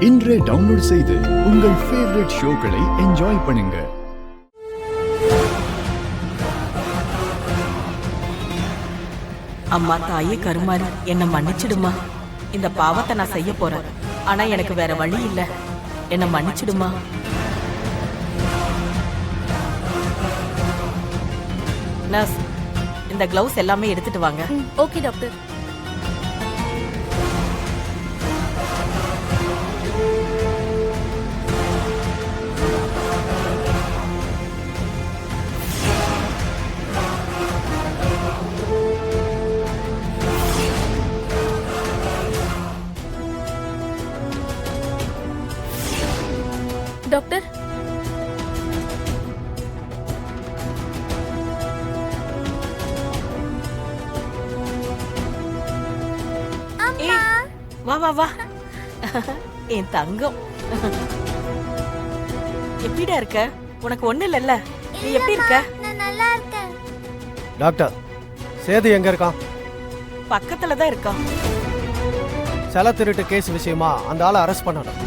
இன்றே டவுன்லோட் செய்து உங்கள் ஃபேவரட் ஷோக்களை என்ஜாய் பண்ணுங்க. அம்மா தாயே கருமாரி, என்ன மன்னிச்சிடுமா. இந்த பாவத்தை நான் செய்ய போறேன். ஆனா எனக்கு வேற வழி இல்ல. என்ன மன்னிச்சிடுமா. நர்ஸ், இந்த கிளவுஸ் எல்லாமே எடுத்துட்டு வாங்க. Okay doctor. டாக்டர், வா வா வா, என் தங்கம். எப்படிடா இருக்க? உனக்கு ஒண்ணு இல்லல்ல? நீ எப்படி இருக்க? நான் நல்லா இருக்கேன். டாக்டர், சேது எங்க இருக்கான்? பக்கத்துல தான் இருக்கான். செல திருட்டு கேஸ் விஷயமா அந்த ஆளை அரெஸ்ட் பண்ணணும்.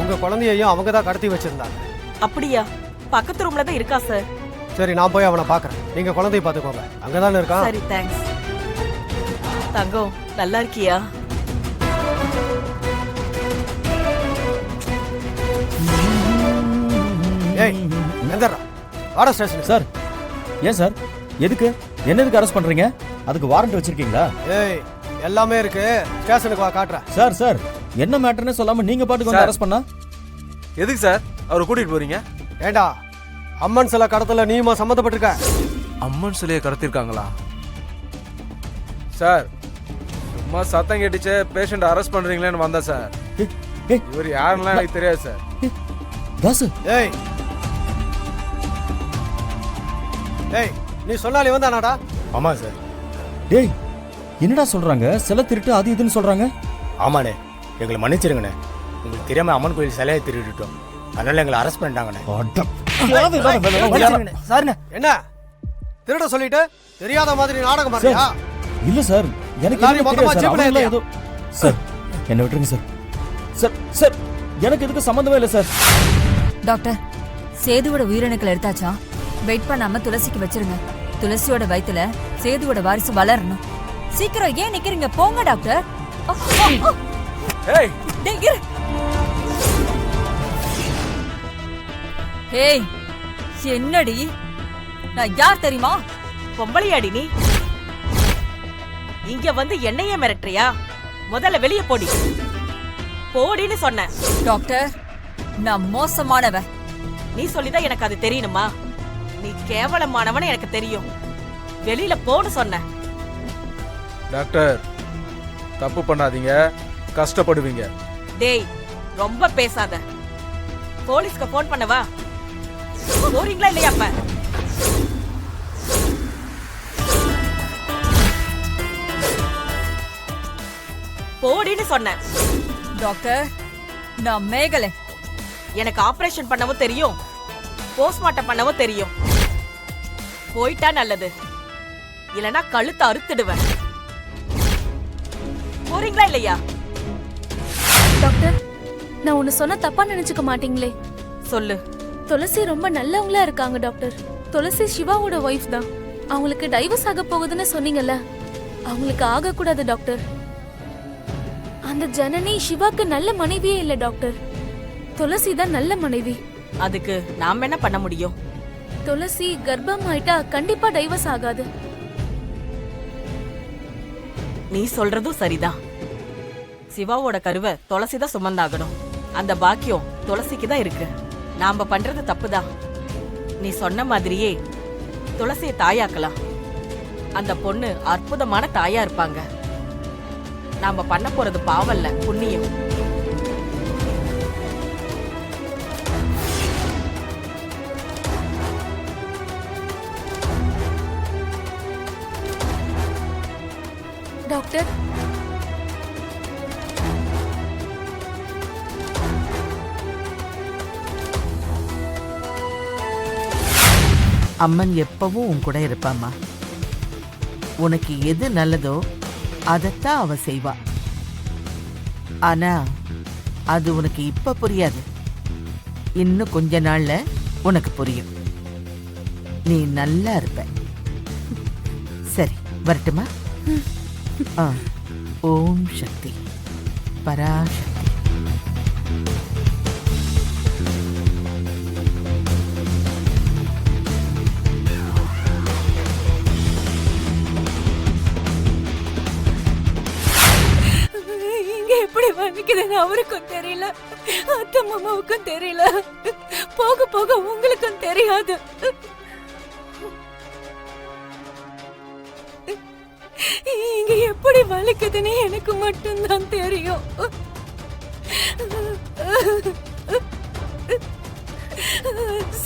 உங்க குழந்தையையும் அவங்க தான் கடத்தி வச்சிருந்தாங்க. அப்படியா? பக்கத்து ரூம்ல தான் இருக்கா சார். சரி, நான் போய் அவனை பாக்குறேன். நீங்க குழந்தைய பாத்துக்கோங்க. அங்கதானே இருக்கான். சரி, தேங்க்ஸ். தங்கம், நல்லா இருக்கியா? ஏய், எந்தடா? வாடா ஸ்டேஷன். சார், ஏன் சார்? எதுக்கு என்னதுக்கு அரெஸ்ட் பண்றீங்க? அதுக்கு வாரண்ட் வச்சிருக்கீங்களா? ஏய், எல்லாமே இருக்கு. ஸ்டேஷனுக்கு வா, காட்டுறேன். சார் சார், என்ன மேட்டர்னு சொல்லாம நீங்க பாட்டுக்கு வந்து அரெஸ்ட் பண்ணா? எதுக்கு சார் அவரை கூட்டிட்டு போறீங்க? ஏண்டா, அம்மன் சிலை கடத்தல நீமா சம்மந்தப்பட்டிருக்க? அம்மன் சிலையை கடத்திருக்காங்களா? சார், சும்மா சத்தம் கேட்டுச்சு, பேஷண்ட் அரெஸ்ட் பண்றீங்களேன்னு வந்தா சார். இவர் யாருன்னா எனக்கு தெரியாது சார். தாசு, ஏய் ஏய், நீ சொன்னாலே வந்தானாடா? ஆமா சார். டேய், என்னடா சொல்றாங்க? சில திருட்டு அது இதுன்னு சொல்றாங்க. ஆமாண்ணே, எங்களை மன்னிச்சிருங்கண்ணே. உங்களுக்கு தெரியாம அம்மன் கோயில் சிலையை திருடிட்டோம். அதனால எங்களை அரெஸ்ட் பண்ணிட்டாங்கண்ணே. சார், என்ன திருட சொல்லிட்டு தெரியாத மாதிரி நாடகம் மாதிரியா? இல்ல சார், எனக்கு எல்லாரையும் எதுவும் மொத்தமா தெரியாது சார். ஜீப்ல அவங்கள ஏத்தியா? ஏதோ சார், என்ன விட்டுருங்க சார். சார் சார், எனக்கு இதுக்கு சம்பந்தமே இல்லை சார். டாக்டர், சேதுவோட உயிரணுக்கள் எடுத்தாச்சா? வெயிட் பண்ணாம துளசிக்கு வச்சிருங்க. துளசியோட வயித்துல சேதுவோட வாரிசு வளரணும். சீக்கிரம் ஏன் நிக்கிறீங்க? போங்க டாக்டர். ஏய், டேய் இரு. ஏய், என்னடி? நான் யார் தெரியுமா? பொம்பளையாடி நீ? இங்க வந்து என்னையே மிரட்டுறியா? முதல்ல வெளியே போடி. போடின்னு சொன்னேன். டாக்டர், நான் மோசமானவ. நீ சொல்லிதான் எனக்கு அது தெரியணுமா? நீ கேவலமானவன எனக்கு தெரியும். வெளியில போன்னு சொன்ன. டாக்டர், தப்பு பண்ணாதீங்க, கஷ்டப்படுவீங்க. டேய், ரொம்ப பேசாத. போலீஸ்க்கு போன் பண்ணவா? போறீங்களா இல்லையா? அப்ப போடின்னு சொன்னேன். டாக்டர், நான் மேகலை. எனக்கு ஆபரேஷன் பண்ணவும் தெரியும், போஸ்ட்மார்ட்டம் பண்ணவும் தெரியும். போயிட்டா நல்லது, இல்லனா கழுத்தை அறுத்துடுவேன். போறீங்களா இல்லையா? டாக்டர், நான் ஒன்னு சொன்னா தப்பா நினைச்சுக்க மாட்டீங்களே? சொல்லு. துளசி ரொம்ப நல்லவங்களா இருக்காங்க டாக்டர். துளசி சிவாவோட ஒய்ஃப் தான். அவங்களுக்கு டைவர்ஸ் ஆக போகுதுன்னு சொன்னீங்கல்ல, அவங்களுக்கு ஆக கூடாது டாக்டர். அந்த ஜனனி சிவாக்கு நல்ல மனைவியே இல்ல டாக்டர். துளசி தான் நல்ல மனைவி. அதுக்கு நாம என்ன பண்ண முடியும்? துளசி கர்ப்பம் ஆயிட்டா கண்டிப்பா டைவர்ஸ் ஆகாது. நீ சொல்றதும் சரிதான். சிவாவோட கருவை துளசிதான் சுமந்தாகணும். அந்த பாக்கியம் துளசிக்கு தான் இருக்கு. நாம பண்றது தப்புதான். நீ சொன்ன மாதிரியே துளசியை தாயாக்கலாம். அந்த பொண்ணு அற்புதமான தாயா இருப்பாங்க. நாம பண்ண போறது பாவல்ல, புண்ணியம். டாக்டர், அம்மன் எப்பவும் உன் கூட இருப்பாம்மா. உனக்கு எது நல்லதோ அதைத்தான் அவ செய்வா. ஆனா அது உனக்கு இப்ப புரியாது. இன்னும் கொஞ்ச நாள்ல உனக்கு புரியும். நீ நல்லா இருப்ப. சரி, வரட்டுமா? ஆ. ஓம் சக்தி பராசக்தி. இங்க எப்படி வலிக்குதுன்னு அவருக்கும் தெரியல, அத்தை மாமாவுக்கும் தெரியல, போக போக உங்களுக்கும் தெரியாது. இங்க எப்படி வலிக்குதுன்னு எனக்கு மட்டும்தான் தெரியும்.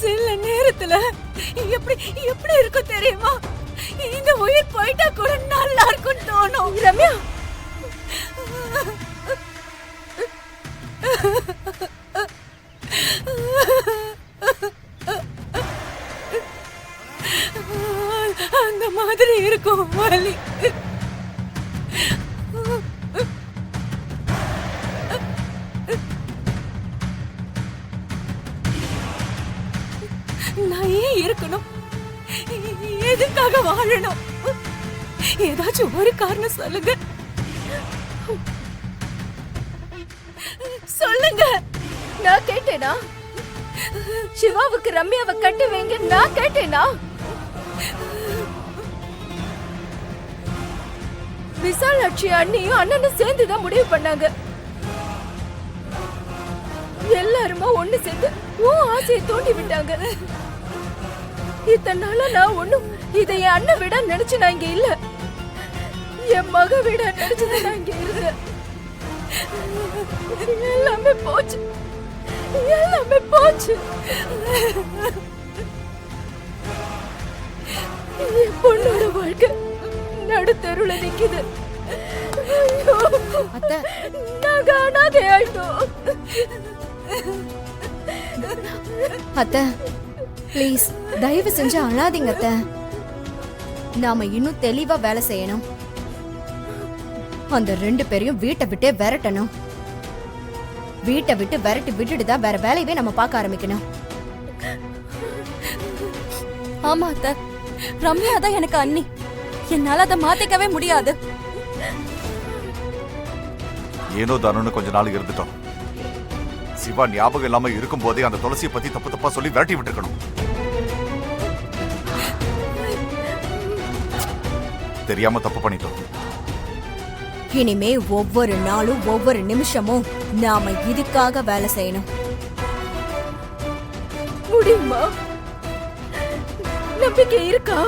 சில நேரத்துல எப்படி எப்படி இருக்கும் தெரியுமா? இந்த உயிர் போயிட்டா கூட நல்லா இருக்கும்னு தோணும். ரம்யா, அந்த மாதிரி இருக்கும் வலி. நான் ஏன் இருக்கணும்? எதுக்காக வாழணும்? ஏதாச்சும் ஒரு காரணம் சொல்லுங்க, சொல்லுங்க. நான் கேட்டேனா சிவாவுக்கு ரம்யாவை கட்டி வைங்க? நான் கேட்டேனா? விசாலாட்சி அண்ணியும் அண்ணனும் சேர்ந்துதான் முடிவு பண்ணாங்க. எல்லாருமா ஒண்ணு சேர்ந்து உன் ஆசையை தூண்டி விட்டாங்க. இத்தனை நாளா நான் ஒண்ணும் இதை என் அண்ணன் விட நினைச்சு நான் இங்க இல்ல, என் மக விட நினைச்சது நான் இங்க இருந்தேன். எல்லாமே போச்சு, எல்லாமே போச்சு. என் பொண்ணோட வாழ்க்கை நடுத்தெருவுல நிக்குது. அத்தை, நாங்க அனாதை ஆயிட்டோம். அத்தை ப்ளீஸ் தயவு செஞ்சு அழாதீங்க அத்தை. நாம இன்னும் தெளிவா வேலை செய்யணும். அந்த 2 பேரையும் வீட்டை விட்டே விரட்டணும். வீட்டை விட்டு விரட்டி விட்டுட்டு தான் வேற வேலையவே நம்ம பார்க்க ஆரம்பிக்கணும். ஆமா அத்தை, ரம்யா தான் எனக்கு அண்ணி. என்னால அதை மாத்திக்கவே முடியாது. ஏனோ தானோன்னு கொஞ்ச நாள் இருந்துட்டோம். சிவா ஞாபகம் இல்லாம இருக்கும் போதே அந்த துளசியை பத்தி தப்பு தப்பா சொல்லி விரட்டி விட்டுருக்கணும். தெரியாம தப்பு பண்ணிட்டோம். இனிமே ஒவ்வொரு நாளும் ஒவ்வொரு நிமிஷமும் நாம இதுக்காக வேலை செய்யணும். முடியுமா? நம்பிக்கை இருக்கா?